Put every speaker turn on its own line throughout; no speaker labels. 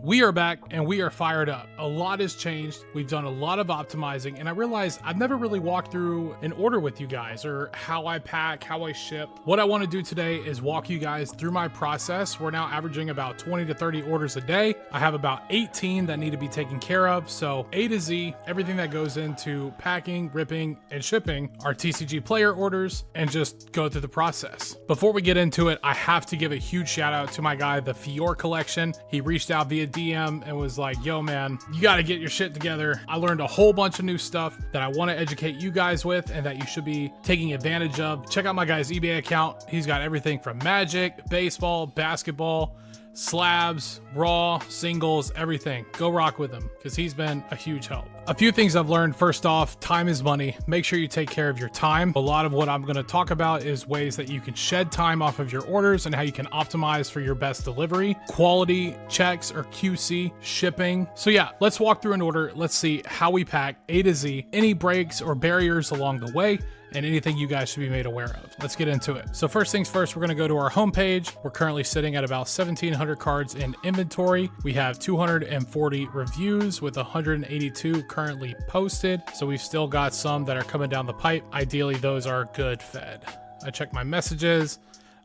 We are back and we are fired up. A lot has changed. We've done a lot of optimizing, and I realized I've never really walked through an order with you guys, or how I pack, how I ship. What I want to do today is walk you guys through my process. We're now averaging about 20 to 30 orders a day. I have about 18 that need to be taken care of. So A to Z, everything that goes into packing, ripping, and shipping are TCGplayer orders, and just go through the process. Before we get into it, I have to give a huge shout out to my guy, the Fior Collection. He reached out via DM and was like, yo man, you got to get your shit together. I learned a whole bunch of new stuff that I want to educate you guys with and that you should be taking advantage of. Check out my guy's eBay account. He's got everything from Magic, baseball, basketball, slabs, raw, singles, everything. Go rock with him because he's been a huge help. A few things I've learned. First off, time is money. Make sure you take care of your time. A lot of what I'm going to talk about is ways that you can shed time off of your orders and how you can optimize for your best delivery, quality checks or QC, shipping. So yeah, let's walk through an order. Let's see how we pack A to Z, any breaks or barriers along the way, and anything you guys should be made aware of. Let's get into it. So first things first, we're gonna go to our homepage. We're currently sitting at about 1,700 cards in inventory. We have 240 reviews with 182 currently posted. So we've still got some that are coming down the pipe. Ideally, those are good fed. I check my messages.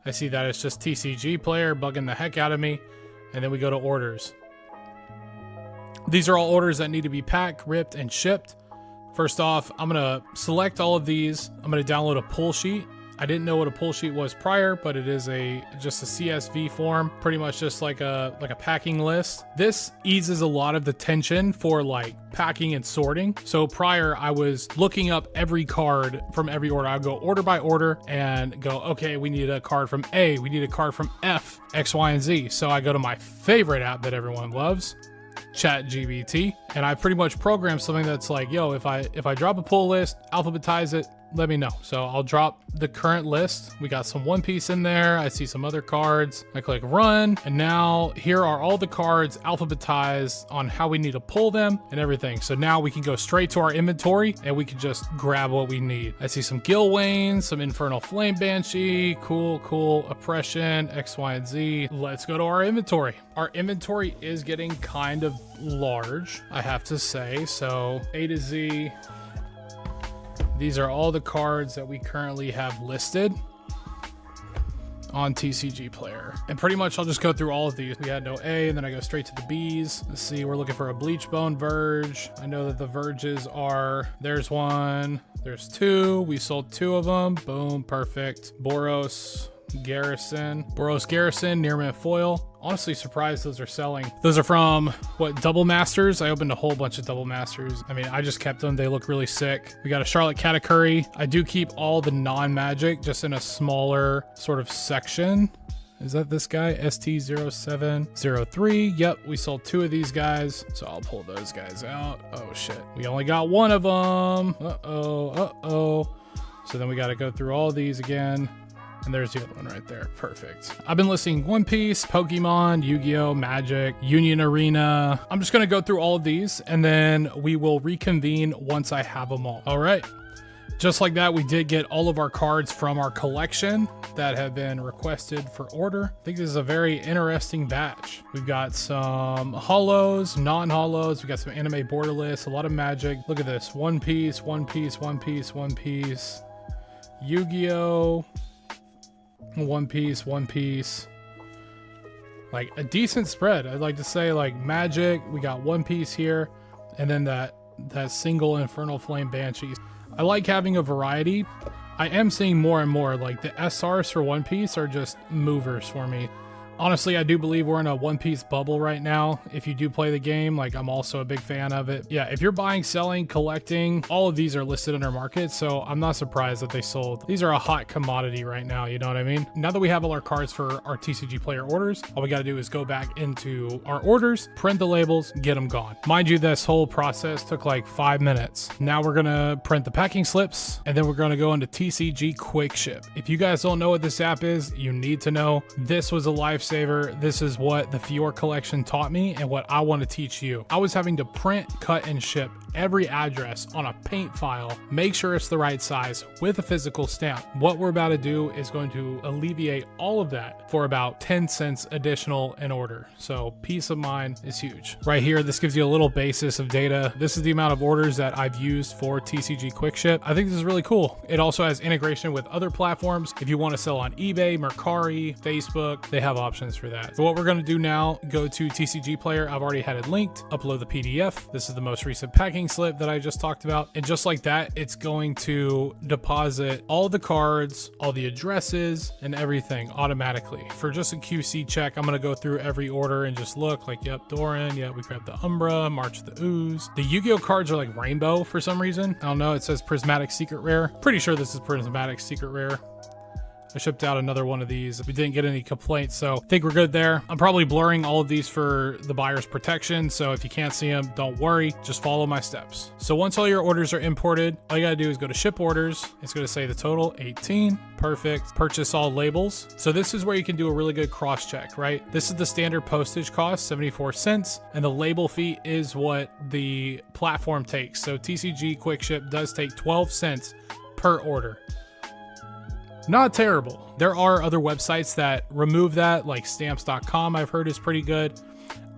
I see that it's just TCGplayer bugging the heck out of me. And then we go to orders. These are all orders that need to be packed, ripped, and shipped. First off, I'm gonna select all of these. I'm gonna download a pull sheet. I didn't know what a pull sheet was prior, but it is just a CSV form, pretty much just like a packing list. This eases a lot of the tension for like packing and sorting. So prior, I was looking up every card from every order. I'd go order by order and go, okay, we need a card from A, we need a card from F, X, Y, and Z. So I go to my favorite app that everyone loves, ChatGPT, and I pretty much program something that's like, yo, if I drop a pull list, alphabetize it, let me know. So I'll drop the current list. We got some One Piece in there. I see some other cards. I click run, and now here are all the cards alphabetized on how we need to pull them and everything. So now we can go straight to our inventory and we can just grab what we need. I see some Gilwain, some Infernal Flame Banshee, cool, Oppression, X, Y, and Z. Let's go to our inventory. Our inventory is getting kind of large, I have to say. So A to Z, these are all the cards that we currently have listed on TCGplayer. And pretty much I'll just go through all of these. We had no A, and then I go straight to the B's. Let's see, we're looking for a Bleachbone Verge. I know that the Verges are, there's one, there's two. We sold two of them. Boom, perfect. Boros Garrison, Nearman Foil. Honestly surprised those are selling. Those are from what, Double Masters? I opened a whole bunch of Double Masters. I mean, I just kept them. They look really sick. We got a Charlotte Katakuri. I do keep all the non-magic just in a smaller sort of section. Is that this guy? ST0703. Yep, we sold two of these guys. So I'll pull those guys out. Oh shit. We only got one of them. Uh-oh. So then we got to go through all these again. And there's the other one right there. Perfect. I've been listing One Piece, Pokemon, Yu-Gi-Oh, Magic, Union Arena. I'm just going to go through all of these and then we will reconvene once I have them all. All right. Just like that, we did get all of our cards from our collection that have been requested for order. I think this is a very interesting batch. We've got some holos, non-holos. We got some anime borderless, a lot of Magic. Look at this. One Piece, Yu-Gi-Oh, One Piece, like a decent spread. I'd like to say, like Magic, we got One Piece here, and then that single Infernal Flame Banshee. I like having a variety. I am seeing more and more like the SRs for One Piece are just movers for me. Honestly, I do believe we're in a One Piece bubble right now. If you do play the game, like I'm also a big fan of it. Yeah, if you're buying, selling, collecting, all of these are listed under market, so I'm not surprised that they sold. These are a hot commodity right now, you know what I mean? Now that we have all our cards for our TCGplayer orders, all we gotta do is go back into our orders, print the labels, get them gone. Mind you, this whole process took like 5 minutes. Now we're gonna print the packing slips, and then we're gonna go into TCGquickship. If you guys don't know what this app is, you need to know. This was a lifesaver lifesaver. This is what the Fior collection taught me and what I want to teach you. I was having to print, cut, and ship every address on a paint file, make sure it's the right size with a physical stamp. What we're about to do is going to alleviate all of that for about 10 cents additional an order. So peace of mind is huge. Right here, this gives you a little basis of data. This is the amount of orders that I've used for TCGquickship. I think this is really cool. It also has integration with other platforms. If you want to sell on eBay, Mercari, Facebook, they have options for that. So what we're going to do now, go to TCGplayer. I've already had it linked, upload the PDF. This is the most recent packing slip that I just talked about. And just like that, it's going to deposit all the cards, all the addresses, and everything automatically. For just a QC check, I'm going to go through every order and just look like, yep, Doran, yeah, we grabbed the Umbra, March of the Ooze. The Yu-Gi-Oh cards are like rainbow for some reason. I don't know. It says Prismatic Secret Rare. Pretty sure this is Prismatic Secret Rare. I shipped out another one of these. We didn't get any complaints, so I think we're good there. I'm probably blurring all of these for the buyer's protection, so if you can't see them, don't worry. Just follow my steps. So once all your orders are imported, all you gotta do is go to ship orders. It's gonna say the total, 18. Perfect. Purchase all labels. So this is where you can do a really good cross check, right? This is the standard postage cost, 74 cents, and the label fee is what the platform takes. So TCGquickship does take 12 cents per order. Not terrible. There are other websites that remove that, like stamps.com I've heard is pretty good.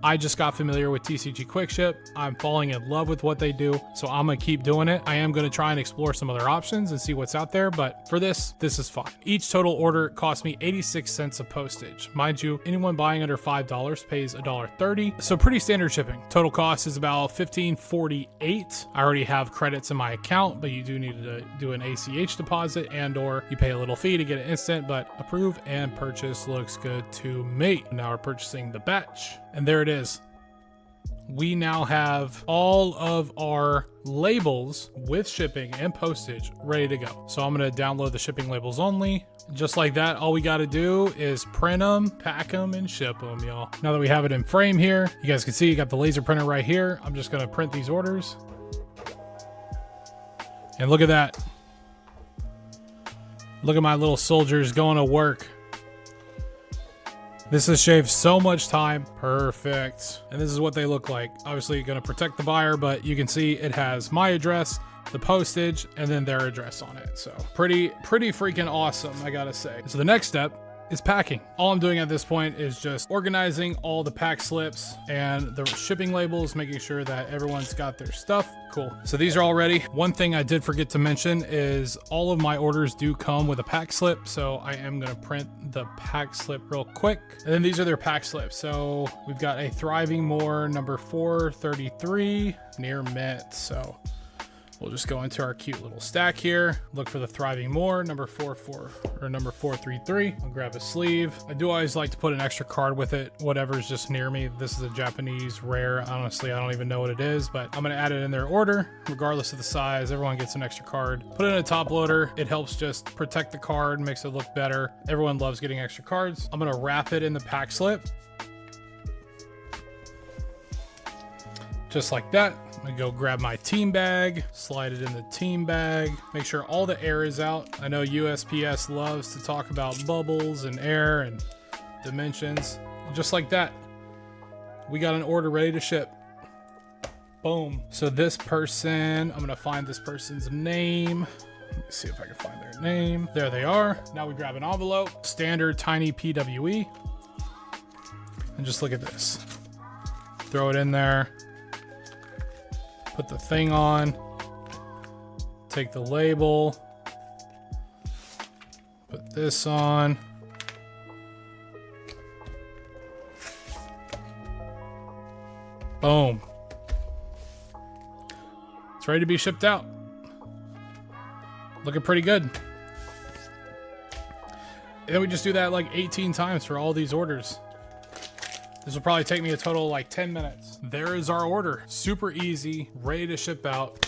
I just got familiar with TCGquickship. I'm falling in love with what they do, so I'm gonna keep doing it. I am gonna try and explore some other options and see what's out there, but for this is fine. Each total order cost me 86 cents of postage. Mind you, anyone buying under $5 pays $1.30, so pretty standard shipping. Total cost is about $15.48. I already have credits in my account, but you do need to do an ACH deposit and or you pay a little fee to get it instant, but approve and purchase looks good to me. Now we're purchasing the batch. And there it is. We now have all of our labels with shipping and postage ready to go. So I'm going to download the shipping labels only. Just like that, all we got to do is print them, pack them, and ship them, y'all. Now that we have it in frame here, you guys can see you got the laser printer right here. I'm just going to print these orders. And look at that. Look at my little soldiers going to work. This has shaved so much time. Perfect. And this is what they look like. Obviously going to protect the buyer, but you can see it has my address, the postage, and then their address on it. So pretty freaking awesome, I gotta say. So the next step is packing. All I'm doing at this point is just organizing all the pack slips and the shipping labels, making sure that everyone's got their stuff. Cool. So these are all ready. One thing I did forget to mention is all of my orders do come with a pack slip. So I am going to print the pack slip real quick. And then these are their pack slips. So we've got a Thriving More number 433 near mint. So we'll just go into our cute little stack here. Look for the Thriving More, number 433. I'll grab a sleeve. I do always like to put an extra card with it, whatever's just near me. This is a Japanese rare. Honestly, I don't even know what it is, but I'm gonna add it in their order, regardless of the size. Everyone gets an extra card. Put it in a top loader. It helps just protect the card, makes it look better. Everyone loves getting extra cards. I'm gonna wrap it in the pack slip. Just like that. I'm gonna go grab my team bag, slide it in the team bag, make sure all the air is out. I know USPS loves to talk about bubbles and air and dimensions. Just like that, we got an order ready to ship. Boom. So this person, I'm gonna find this person's name. Let me see if I can find their name. There they are. Now we grab an envelope, standard tiny PWE, and just look at this. Throw it in there. Put the thing on, take the label, put this on. Boom. It's ready to be shipped out. Looking pretty good. And then we just do that like 18 times for all these orders. This will probably take me a total of like 10 minutes. There is our order. Super easy, ready to ship out,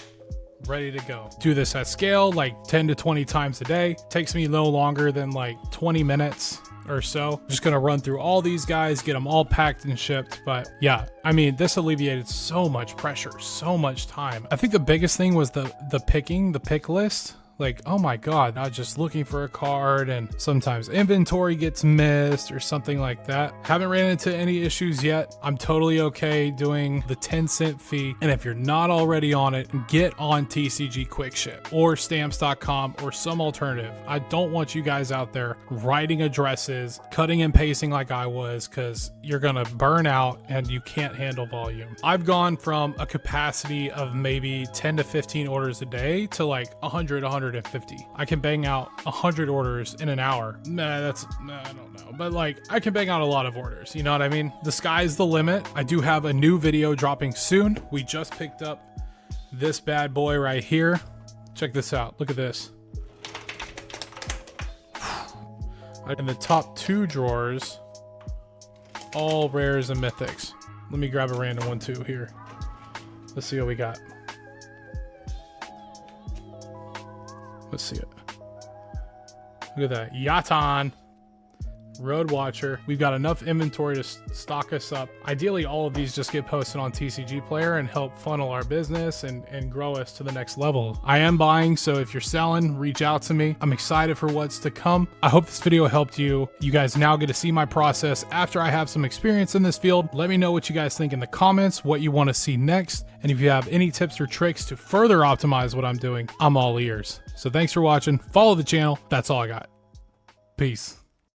ready to go. Do this at scale, like 10 to 20 times a day. Takes me no longer than like 20 minutes or so. Just gonna run through all these guys, get them all packed and shipped. But yeah, I mean, this alleviated so much pressure, so much time. I think the biggest thing was the pick list. Like, oh my God, I'm just looking for a card and sometimes inventory gets missed or something like that. Haven't ran into any issues yet. I'm totally okay doing the 10-cent fee. And if you're not already on it, get on TCGquickship or stamps.com or some alternative. I don't want you guys out there writing addresses, cutting and pasting like I was, because you're gonna burn out and you can't handle volume. I've gone from a capacity of maybe 10 to 15 orders a day to like 100, 150. I can bang out 100 orders in an hour. I don't know. But like, I can bang out a lot of orders. You know what I mean? The sky's the limit. I do have a new video dropping soon. We just picked up this bad boy right here. Check this out. Look at this. In the top 2 drawers, all rares and mythics. Let me grab a random one too here. Let's see what we got. Let's see it. Look at that. Yatan. Road Watcher. We've got enough inventory to stock us up. Ideally, all of these just get posted on TCGplayer and help funnel our business and grow us to the next level. I am buying, so if you're selling, reach out to me. I'm excited for what's to come. I hope this video helped you. You guys now get to see my process after I have some experience in this field. Let me know what you guys think in the comments, what you want to see next. And if you have any tips or tricks to further optimize what I'm doing, I'm all ears. So thanks for watching. Follow the channel. That's all I got. Peace.